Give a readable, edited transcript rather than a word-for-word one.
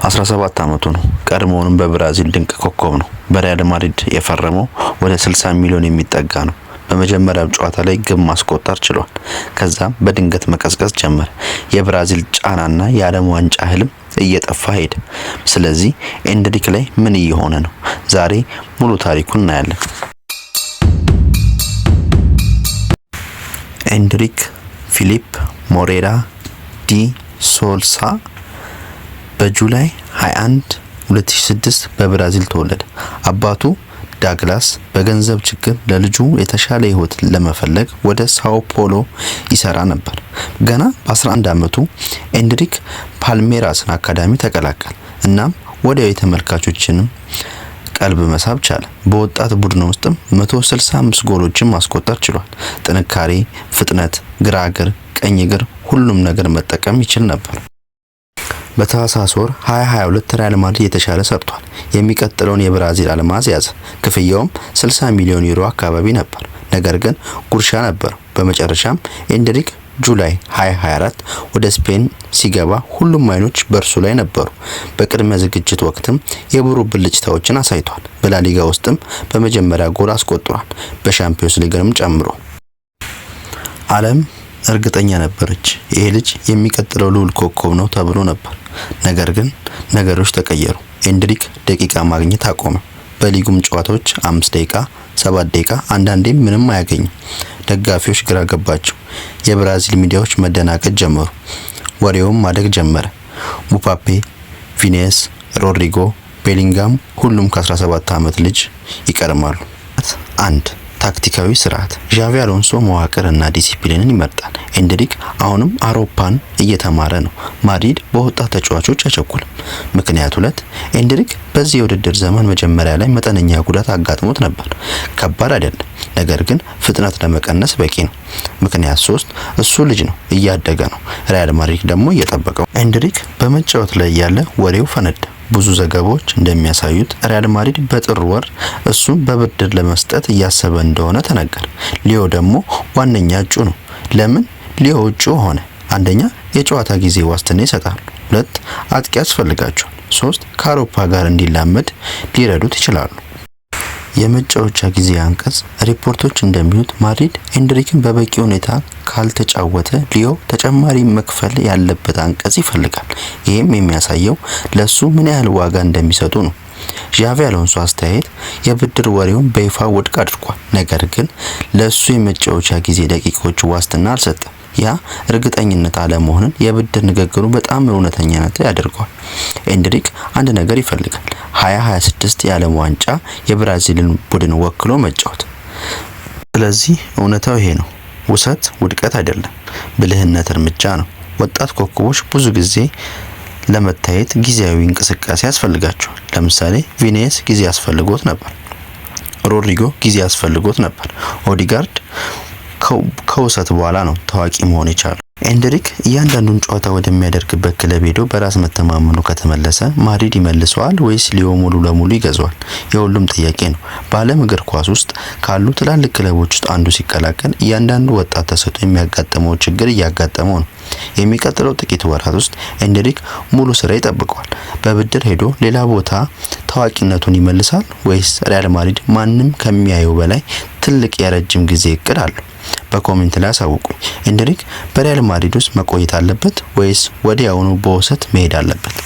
17 ዓመቱ ነው። ቀድሞውንም በብራዚል ድንቅ ኮከብ ነው። በሪያል ማድሪድ የፈረመው ወደ 60 ሚሊዮን የሚጠጋ ነው። በመጀመሪያው ጨዋታ ላይ ግብ ማስቆጠር ችሏል። ከዛም በድንገት መቀዝቀዝ ጀመረ። የብራዚል ጫናና የዓለም ዋንጫ ህልም እየጠፋ ሄደ። ስለዚህ ኤንድሪክ ላይ ምን እየሆነ ነው? ዛሬ ሙሉ ታሪኩን እናያለን። ኤንድሪክ ፊሊፕ ሞሬራ ዲ ሶልሳ በጁላይ 21 2006 በብራዚል ተወለደ። አባቱ ዳግላስ በገንዘብ ችግር ለልጁ የተሻለ ህይወት ለመፈለግ ወደ ሳኦ ፖሎ ይሰራ ነበር። ገና በ11 ዓመቱ ኤንድሪክ ፓልሜራስን አካዳሚ ተቀላቀለ። እናም ወዲያው የተመልካቾችን ቀልብ መሳብ ቻለ። በወጣት ቡድን ውስጥም 165 ጎሎችን ማስቆጠር ችሏል። ጥንካሬ፣ ፍጥነት፣ ግራ እግር፣ ቀኝ እግር ሁሉም ነገር መጠቀም ይችል ነበር። በታህሳስ ወር 2022 ሪያል ማድሪድ የተሻለ ሰርቷል። የሚቀጥለውን የብራዚል አልማዝ ያዘ። ክፍያውም 60 ሚሊዮን ዩሮ አካባቢ ነበር። ነገር ግን ጉርሻ ነበር። በመጨረሻም ኤንድሪክ ጁላይ 2024 ወደ ስፔን ሲገባ ሁሉም አይኖች በእርሱ ላይ ነበሩ። በቅድመ ዝግጅት ወቅትም የብሩህ ብልጭታዎችን አሳይቷል። በላሊጋ ውስጥም በመጀመሪያ ጎል አስቆጥሯል። በሻምፒዮንስ ሊግንም ጨምሮ ዓለም እርግጠኛ ነበረች ይሄ ልጅ የሚቀጥለው ልዑል ኮከብ ነው ተብሎ ነበር። ነገር ግን ነገሮች ተቀየሩ። ኤንድሪክ ደቂቃ ማግኘት አቆመ። በሊጉም ጨዋታዎች 5 ደቂቃ፣ 7 ደቂቃ፣ አንዳንዴም ምንም አያገኝም። ደጋፊዎች ግራ ገባቸው። የብራዚል ሚዲያዎች መደናቀጥ ጀመሩ። ወሬውም ማደግ ጀመረ። ሙፓፔ፣ ቪኒየስ፣ ሮድሪጎ፣ ቤሊንጋም ሁሉም ከ17 ዓመት ልጅ ይቀርማሉ። 1 ታክቲካዊ ስርዓት ዣቪ አሎንሶ መዋቅርና ዲሲፕሊንን ይመርጣል። ኤንድሪክ አሁንም አውሮፓን እየተማረ ነው። ማድሪድ በወጣት ተጫዋቾች አይቸኩልም። ምክንያት 2 ኤንድሪክ በዚህ የውድድር ዘመን መጀመሪያ ላይ መጠነኛ ጉዳት አጋጥሞት ነበር። ከባድ አይደለም፣ ነገር ግን ፍጥነት ለመቀነስ በቂ ነው። ምክንያት 3 እሱ ልጅ ነው፣ እያደገ ነው። ሪያል ማድሪድ ደግሞ እየጠበቀው። ኤንድሪክ በመጫወት ላይ ያለ ወሬው ፈነዳ። ብዙ ዘገባዎች እንደሚያሳዩት ሪያል ማድሪድ በጥር ወር እሱን በብድር ለመስጠት እያሰበ እንደሆነ ተነገረ። ሊዮ ደግሞ ዋነኛ እጩ ነው። ለምን ሊዮ እጩ ሆነ? አንደኛ የጨዋታ ጊዜ ዋስትና ይሰጣሉ። 2 አጥቂ ያስፈልጋቸዋል። 3 ከአውሮፓ ጋር እንዲላመድ ሊረዱት ይችላሉ። የመጫወቻ ጊዜ አንቀጽ ሪፖርቶች እንደሚሉት ማድሪድ ኤንድሪክን በበቂ ሁኔታ ካልተጫወተ ሊዮ ተጨማሪ መክፈል ያለበት አንቀጽ ይፈልጋል። ይህም የሚያሳየው ለሱ ምን ያህል ዋጋ እንደሚሰጡ ነው። ዣቪ አሎንሶ አስተያየት የብድር ወሬውን በይፋ ውድቅ አድርጓል። ነገር ግን ለሱ የመጫወቻ ጊዜ ደቂቃዎች ዋስትና አልሰጠም። ያ እርግጠኝነት አለመሆንን የብድር ንግግሩ በጣም እውነተኛነት ያደርገዋል። ኤንድሪክ አንድ ነገር ይፈልጋል፣ 2026 የዓለም ዋንጫ የብራዚልን ቡድን ወክሎ መጫወት። ስለዚህ እውነታው ይሄ ነው። ውሰት ውድቀት አይደለም፣ ብልህነት እርምጃ ነው። ወጣት ኮከቦች ብዙ ጊዜ ለመታየት ጊዜያዊ እንቅስቃሴ ያስፈልጋቸዋል። ለምሳሌ ቪኒየስ ጊዜ ያስፈልጎት ነበር። ሮድሪጎ ጊዜ ያስፈልጎት ነበር። ኦዲጋርድ ከውሰት በኋላ ነው ታዋቂ መሆን የቻለው። ኤንድሪክ እያንዳንዱን ጨዋታ ወደሚያደርግበት ክለብ ሄዶ በራስ መተማመኑ ከተመለሰ ማድሪድ ይመልሰዋል ወይስ ሊዮ ሙሉ ለሙሉ ይገዛዋል? የሁሉም ጥያቄ ነው። በዓለም እግር ኳስ ውስጥ ካሉ ትላልቅ ክለቦች ውስጥ አንዱ ሲቀላቀል እያንዳንዱ ወጣት ተሰጥቶ የሚያጋጥመው ችግር እያጋጠመው ነው። የሚቀጥለው ጥቂት ወራት ውስጥ ኤንድሪክ ሙሉ ስራ ይጠብቀዋል። በብድር ሄዶ ሌላ ቦታ ታዋቂነቱን ይመልሳል ወይስ ሪያል ማድሪድ ማንም ከሚያየው በላይ ትልቅ የረጅም ጊዜ እቅድ አለው? በኮሜንት ላይ አሳውቁኝ። ኤንድሪክ በሪያል ማድሪድ ውስጥ መቆየት አለበት ወይስ ወዲያውኑ በውሰት መሄድ አለበት?